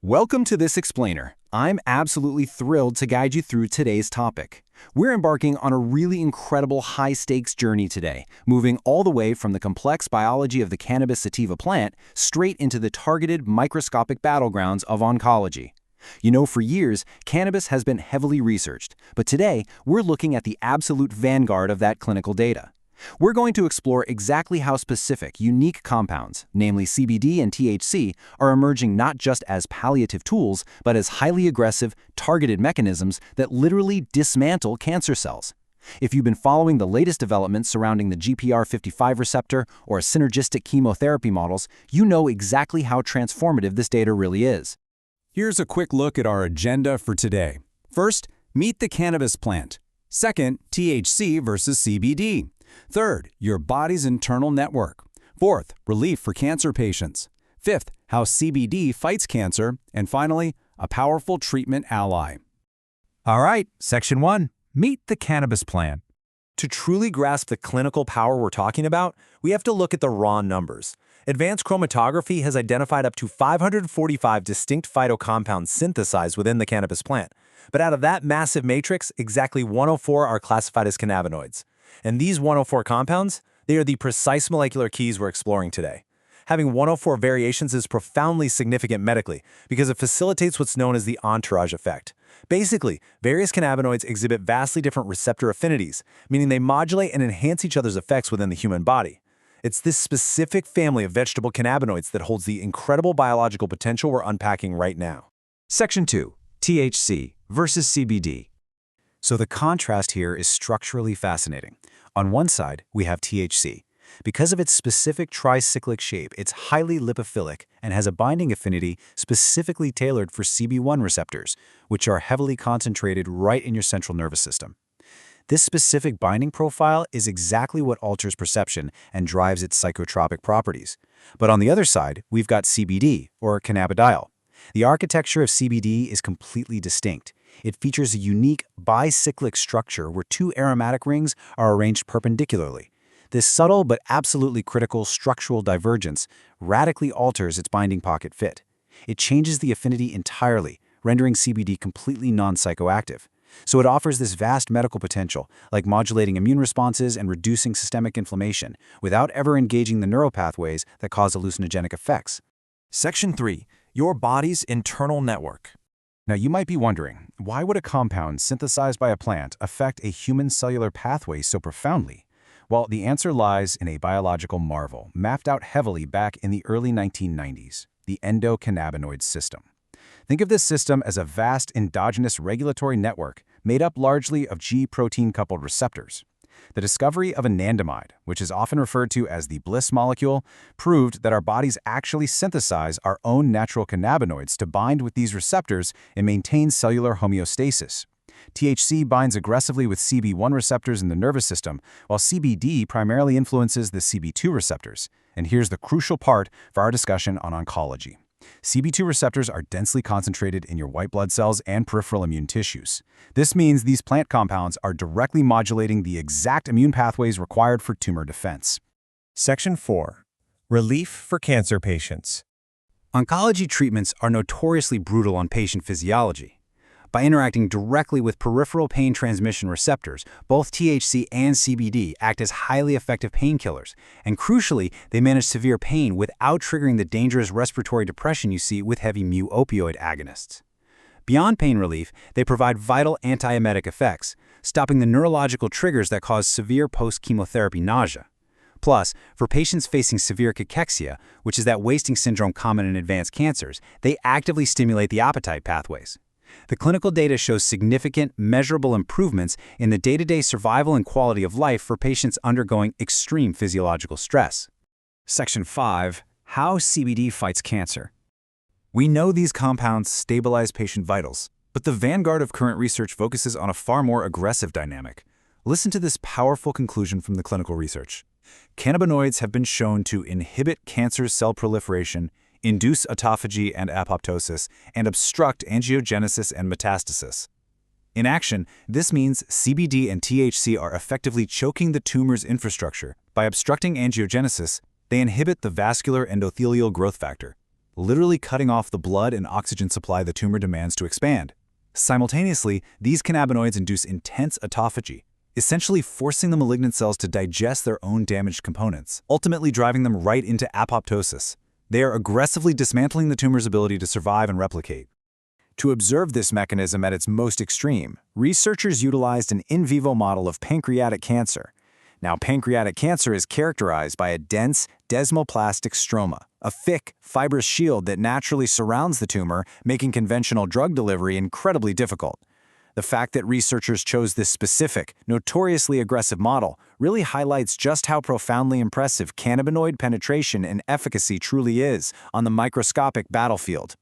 Welcome to this explainer. I'm absolutely thrilled to guide you through today's topic. We're embarking on a really incredible high-stakes journey today, moving all the way from the complex biology of the cannabis sativa plant straight into the targeted microscopic battlegrounds of oncology. You know, for years, cannabis has been heavily researched, but today we're looking at the absolute vanguard of that clinical data. We're going to explore exactly how specific, unique compounds, namely CBD and THC, are emerging not just as palliative tools, but as highly aggressive, targeted mechanisms that literally dismantle cancer cells. If you've been following the latest developments surrounding the GPR55 receptor or synergistic chemotherapy models, you know exactly how transformative this data really is. Here's a quick look at our agenda for today. First, meet the cannabis plant. Second, THC versus CBD. Third, your body's internal network. Fourth, relief for cancer patients. Fifth, how CBD fights cancer. And finally, a powerful treatment ally. All right, Section 1. Meet the cannabis plant. To truly grasp the clinical power we're talking about, we have to look at the raw numbers. Advanced chromatography has identified up to 545 distinct phytocompounds synthesized within the cannabis plant. But out of that massive matrix, exactly 104 are classified as cannabinoids. And these 104 compounds, they are the precise molecular keys we're exploring today. Having 104 variations is profoundly significant medically because it facilitates what's known as the entourage effect. Basically, various cannabinoids exhibit vastly different receptor affinities, meaning they modulate and enhance each other's effects within the human body. It's this specific family of vegetable cannabinoids that holds the incredible biological potential we're unpacking right now. Section 2. THC versus CBD. So the contrast here is structurally fascinating. On one side, we have THC. Because of its specific tricyclic shape, it's highly lipophilic and has a binding affinity specifically tailored for CB1 receptors, which are heavily concentrated right in your central nervous system. This specific binding profile is exactly what alters perception and drives its psychotropic properties. But on the other side, we've got CBD, or cannabidiol. The architecture of CBD is completely distinct. It features a unique bicyclic structure where two aromatic rings are arranged perpendicularly. This subtle but absolutely critical structural divergence radically alters its binding pocket fit. It changes the affinity entirely, rendering CBD completely non-psychoactive. So it offers this vast medical potential, like modulating immune responses and reducing systemic inflammation, without ever engaging the neuropathways that cause hallucinogenic effects. Section 3. Your body's internal network. Now you might be wondering, why would a compound synthesized by a plant affect a human cellular pathway so profoundly? Well, the answer lies in a biological marvel mapped out heavily back in the early 1990s, the endocannabinoid system. Think of this system as a vast endogenous regulatory network made up largely of G-protein-coupled receptors. The discovery of anandamide, which is often referred to as the bliss molecule, proved that our bodies actually synthesize our own natural cannabinoids to bind with these receptors and maintain cellular homeostasis. THC binds aggressively with CB1 receptors in the nervous system, while CBD primarily influences the CB2 receptors. And here's the crucial part for our discussion on oncology. CB2 receptors are densely concentrated in your white blood cells and peripheral immune tissues. This means these plant compounds are directly modulating the exact immune pathways required for tumor defense. Section 4. Relief for cancer patients. Oncology treatments are notoriously brutal on patient physiology. By interacting directly with peripheral pain transmission receptors, both THC and CBD act as highly effective painkillers, and crucially, they manage severe pain without triggering the dangerous respiratory depression you see with heavy mu-opioid agonists. Beyond pain relief, they provide vital antiemetic effects, stopping the neurological triggers that cause severe post-chemotherapy nausea. Plus, for patients facing severe cachexia, which is that wasting syndrome common in advanced cancers, they actively stimulate the appetite pathways. The clinical data shows significant, measurable improvements in the day-to-day survival and quality of life for patients undergoing extreme physiological stress. Section 5. How CBD fights cancer. We know these compounds stabilize patient vitals, but the vanguard of current research focuses on a far more aggressive dynamic. Listen to this powerful conclusion from the clinical research. Cannabinoids have been shown to inhibit cancer cell proliferation, induce autophagy and apoptosis, and obstruct angiogenesis and metastasis. In action, this means CBD and THC are effectively choking the tumor's infrastructure. By obstructing angiogenesis, they inhibit the vascular endothelial growth factor, literally cutting off the blood and oxygen supply the tumor demands to expand. Simultaneously, these cannabinoids induce intense autophagy, essentially forcing the malignant cells to digest their own damaged components, ultimately driving them right into apoptosis. They are aggressively dismantling the tumor's ability to survive and replicate. To observe this mechanism at its most extreme, researchers utilized an in vivo model of pancreatic cancer. Now, pancreatic cancer is characterized by a dense desmoplastic stroma, a thick, fibrous shield that naturally surrounds the tumor, making conventional drug delivery incredibly difficult. The fact that researchers chose this specific, notoriously aggressive model really highlights just how profoundly impressive cannabinoid penetration and efficacy truly is on the microscopic battlefield.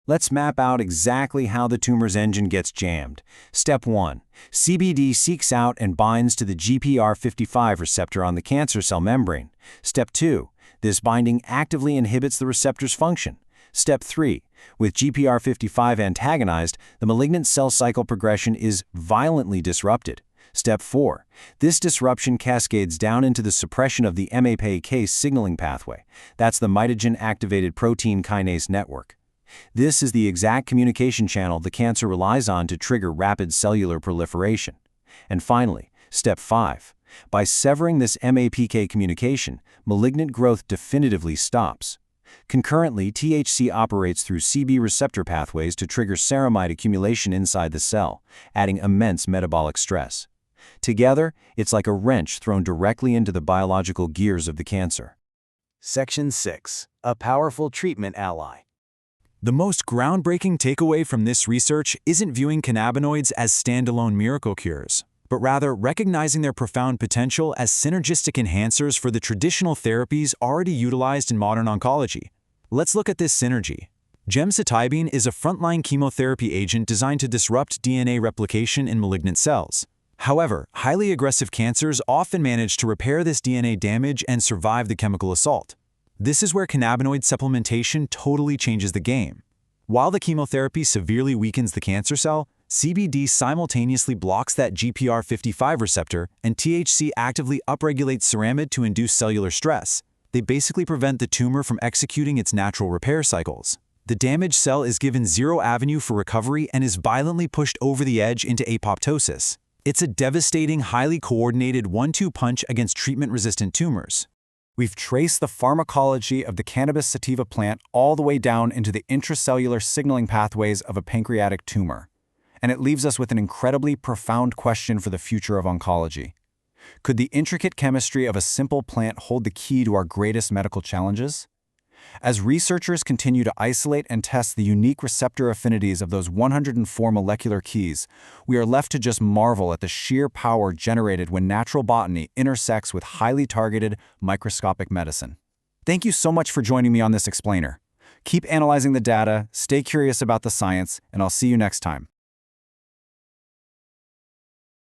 Let's map out exactly how the tumor's engine gets jammed. Step 1. CBD seeks out and binds to the GPR55 receptor on the cancer cell membrane. Step 2. This binding actively inhibits the receptor's function. Step 3. With GPR55 antagonized, the malignant cell cycle progression is violently disrupted. Step 4. This disruption cascades down into the suppression of the MAPK signaling pathway. That's the mitogen-activated protein kinase network. This is the exact communication channel the cancer relies on to trigger rapid cellular proliferation. And finally, Step 5. By severing this MAPK communication, malignant growth definitively stops. Concurrently, THC operates through CB receptor pathways to trigger ceramide accumulation inside the cell, adding immense metabolic stress. Together, it's like a wrench thrown directly into the biological gears of the cancer. Section 6. A powerful treatment ally. The most groundbreaking takeaway from this research isn't viewing cannabinoids as standalone miracle cures, but rather recognizing their profound potential as synergistic enhancers for the traditional therapies already utilized in modern oncology. Let's look at this synergy. Gemcitabine is a frontline chemotherapy agent designed to disrupt DNA replication in malignant cells. However, highly aggressive cancers often manage to repair this DNA damage and survive the chemical assault. This is where cannabinoid supplementation totally changes the game. While the chemotherapy severely weakens the cancer cell, CBD simultaneously blocks that GPR55 receptor, and THC actively upregulates ceramide to induce cellular stress. They basically prevent the tumor from executing its natural repair cycles. The damaged cell is given zero avenue for recovery and is violently pushed over the edge into apoptosis. It's a devastating, highly coordinated one-two punch against treatment-resistant tumors. We've traced the pharmacology of the cannabis sativa plant all the way down into the intracellular signaling pathways of a pancreatic tumor. And it leaves us with an incredibly profound question for the future of oncology. Could the intricate chemistry of a simple plant hold the key to our greatest medical challenges? As researchers continue to isolate and test the unique receptor affinities of those 104 molecular keys, we are left to just marvel at the sheer power generated when natural botany intersects with highly targeted microscopic medicine. Thank you so much for joining me on this explainer. Keep analyzing the data, stay curious about the science, and I'll see you next time.